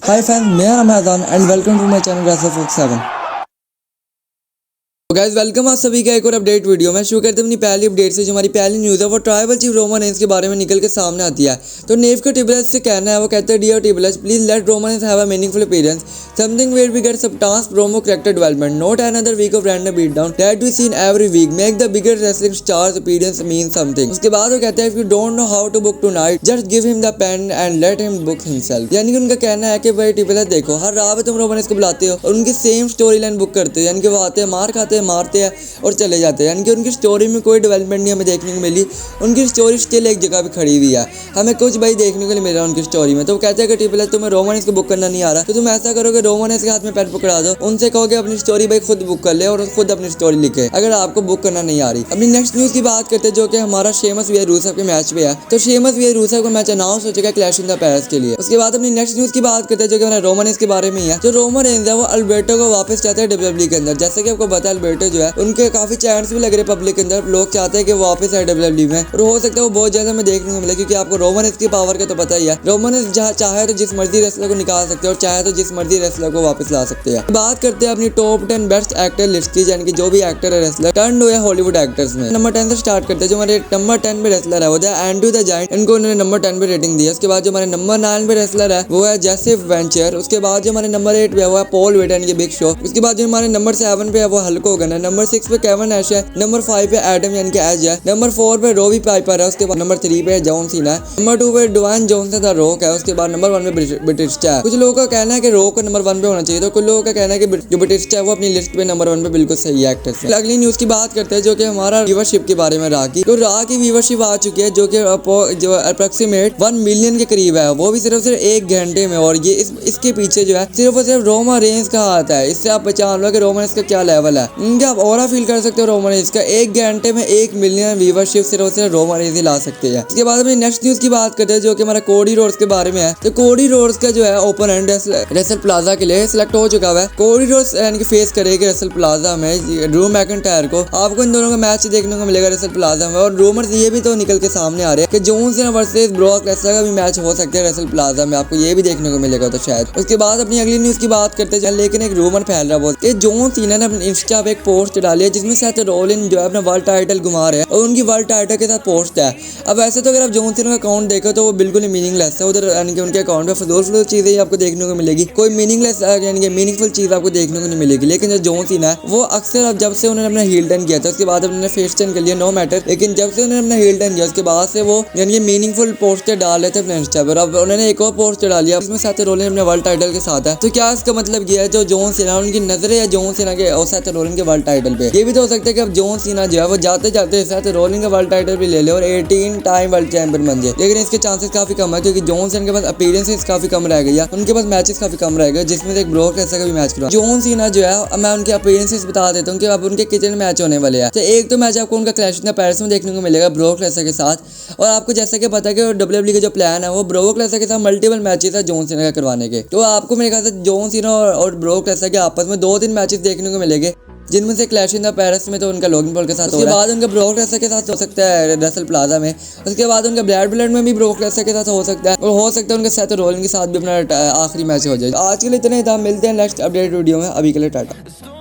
हाय fans, मेरा नाम है Ajaan and welcome to my channel रेसलर47। गाइस वेलकम आप सभी का एक और अपडेट वीडियो में। शुरू करते हैं अपनी पहली अपडेट से। जो हमारी पहली न्यूज़ है वो ट्राइबल चीफ रोमन रेंस के बारे में निकल के सामने आती है। तो नेव का ट्रिपल एच से कहना है, वो कहते हैं dear triple H please let Roman Reigns have a meaningful appearance, something where we get substance promo character development, not another week of random beat down that we seen every week, make the bigger wrestling stars appearance mean something. उसके बाद वो कहते हैं if you don't know how to book tonight just give him the pen and let him book himself. यानी कि उनका कहना है कि भाई ट्रिपल एच देखो, हर रात तुम रोमन रेंस को बुलाते हो और उनकी सेम स्टोरी लाइन बुक करते हो, यानी कि वो आते हैं, मार खाते हैं, मारते हैं और चले जाते हैं। यानी कि उनकी स्टोरी में कोई डेवलपमेंट नहीं हमें देखने को मिली। उनकी स्टोरी स्टिल एक जगह पे खड़ी हुई है, हमें कुछ भाई देखने को नहीं मिल रहा उनकी स्टोरी में। तो वो कहते हैं कि ट्रिपल एच तुम्हें रोमन रेंस को बुक करना नहीं आ रहा, तो तुम ऐसा करो कि रोमन रेंस के हाथ में पेन पकड़ा दो, उनसे कहो कि अपनी स्टोरी भाई खुद बुक कर ले और खुद अपनी स्टोरी लिखे अगर आपको बुक करना नहीं आ रही। अपनी नेक्स्ट न्यूज़ की बात करते हैं जो कि हमारा शेमस वी रूसेफ के मैच पे है। तो शेमस वी रूसेफ का मैच अनाउंस हो चुका है क्लैश इन द पैलेस के लिए। उसके बाद अपनी नेक्स्ट न्यूज़ की बात करते हैं जो कि हमारा रोमन रेंस के बारे में ही है। जो रोमन रेंस है वो अल्बर्टो को वापस चाहते हैं डब्ल्यूडब्ल्यूई के अंदर। जैसे कि आपको पता है अल्बर्टो जो है उनके काफी चैंस भी लग रहे पब्लिक के अंदर, लोग चाहते हैं कि वो वापस आए डब्ल्यूडब्ल्यूई में और हो सकता है वो बहुत ज्यादा हमें देखने को मिले, क्योंकि आपको रोमन रेंस की पावर का तो पता ही है। रोमन रेंस जहाँ चाहे तो जिस मर्जी रेसलर को निकाल सकते हैं और चाहे तो जिस मर्जी रेसलर को वापस ला सकते हैं। बात करते हैं अपनी टॉप 10 बेस्ट एक्टर लिस्ट की, यानी कि जो भी एक्टर है रेसलर टर्न हुए हॉलीवुड एक्टर्स में। नंबर 10 से स्टार्ट करते हैं। जो हमारे नंबर 10 पे रेसलर है वो है एंड्रू द जायंट, इनको उन्होंने नंबर 10 पे रेटिंग दी है। उसके बाद जो हमारे नंबर 9 पे रेसलर है वो है जेसिफ वेंचर। उसके बाद जो हमारे नंबर 8 पे है वो है पॉल वेट यानी कि बिग शो। उसके बाद जो हमारे नंबर 7 पे है वो हल्क होगन है। नंबर 6 पे केविन नैश है। नंबर 5 पे एडम यानी कि एज है। नंबर 4 पे रोबी पाइपर है। उसके बाद नंबर 3 पे जॉन सीना है। नंबर 2 पे ड्वेन जॉनसन द रॉक है। उसके बाद नंबर 1 पे बैटिस्टा है। कुछ लोगों का कहना है कि रॉक को नंबर 1 पे होना चाहिए, तो कुछ लोगों का कहना है कि जो बैटिस्टा है वो अपनी लिस्ट पे नंबर 1 पे बिल्कुल सही है एक्टर से। अगली न्यूज़ की बात करते हैं जो कि हमारा व्यूवरशिप के बारे में। तो रहा की व्यूवरशिप आ चुकी है जो कि जो अप्रोक्सीमेट 1 मिलियन के करीब है, वो भी सिर्फ 1 घंटे में। और ये इसके पीछे जो है सिर्फ और सिर्फ रोमन रेंस का हाथ है। इससे आप पहचान लो कि रोमन रेंस का क्या लेवल है। क्या आप और फील कर सकते हो रोमन रेंस का। 1 घंटे में 1 मिलियन व्यूवरशिप सिर्फ और सिर्फ रोमन रेंस ही ला सकते हैं। इसके बाद अपनी नेक्स्ट न्यूज़ की बात करते हैं जो कि हमारा कोडी रोड्स के बारे में है। तो कोडी रोड्स का जो है ओपोनेंट रेसल प्लाजा के लिए सिलेक्ट हो चुका है। कोडी रोड्स यानी कि फेस करेगी रेसल प्लाजा में ड्रू मैकिंटायर को। आपको इन दोनों का मैच देखने को मिलेगा रेसल प्लाजा में। और रूमर्स ये भी तो निकल के सामने आ रहे हैं कि John Cena versus Brock Lesnar का भी मैच हो सकता है रेसल प्लाजा में, आपको ये भी देखने को मिलेगा तो शायद। उसके बाद अपनी अगली न्यूज़ की बात करते हैं, लेकिन एक रूमर फैल रहा है कि जॉन सीना ने अपने इंस्टा पे एक पोस्ट डाली है जिसमें सेथ रोलिंस जो है अपना वर्ल्ड टाइटल घुमा रहे हैं और उनकी वर्ल्ड टाइटल के साथ पोस्ट है। अब वैसे तो अगर आप जॉन सीना का अकाउंट देखो तो वो बिल्कुल ही मीनिंगलेस है। उधर यानी कि उनके अकाउंट पे फजूल चीजें ही आपको देखने को मिलेगी, कोई मीनिंगलेस यानी कि मीनिंगफुल चीज आपको देखने को नहीं मिलेगी। लेकिन जो जॉन सीना है वो अक्सर अब जब से उन्होंने अपना हील टर्न किया था उसके बाद उन्होंने फेस टर्न कर लिया नो मैटर, लेकिन जब से उन्होंने अपना हील टर्न किया उसके बाद से वो यानी कि मीनिंगफुल पोस्टर डाल रहे थे अपने इंस्टा पर। अब उन्होंने एक और पोस्टर डाल दिया जिसमें सेथ रोलिंस अपने वर्ल्ड टाइटल के साथ है। तो क्या इसका मतलब ये है जो जॉन सीना उनकी नजर है जॉन सीना के और सेथ रोलिंस के वर्ल्ड टाइटल पे। ये भी तो हो सकता है कि अब जॉन सीना जो है वो जाते जाते सेथ रोलिंस का वर्ल्ड टाइटल भी ले ले और 18 टाइम वर्ल्ड चैंपियन बन जाए। लेकिन इसके चांसेस काफी कम है क्योंकि जॉन सीना के पास अपीयरेंसेस काफी कम रह गई है, उनके पास मैचेस काफी कम रह गए, जिसमें से एक ब्रॉक लेसनर का भी मैच करवा। जॉन सीना जो है मैं उनके अपीयरेंसेस बता देता हूँ कि अब उनके कितने मैच होने वाले हैं। तो एक तो मैच आपको उनका क्लैश इन द पैलेस में देखने को मिलेगा ब्रॉक लेसनर के साथ, और आपको जैसा कि पता है कि डब्ल्यूडब्ल्यूई का जो प्लान है वो ब्रॉक लेसनर के साथ मल्टीपल मैचेस है जॉन सीना का करवाने के। तो आपको मेरे ख्याल से जॉन सीना और ब्रॉक लेसनर के आपस में 2-3 मैचेस देखने को मिलेंगे, जिनमें से क्लैश इन द पैलेस में तो उनका लोगन पॉल के साथ, उसके बाद उनका ब्रॉक लेसनर के साथ हो सकता है रेसल प्लाजा में, उसके बाद उनका ब्लैड ब्लड में भी ब्रॉक लेसनर के साथ हो सकता है, और हो सकता है उनके सेथ रोलिंस के साथ भी अपना आखिरी मैच हो जाए। आज के लिए इतना ही था, मिलते हैं नेक्स्ट अपडेट वीडियो में, अभी के लिए टाटा।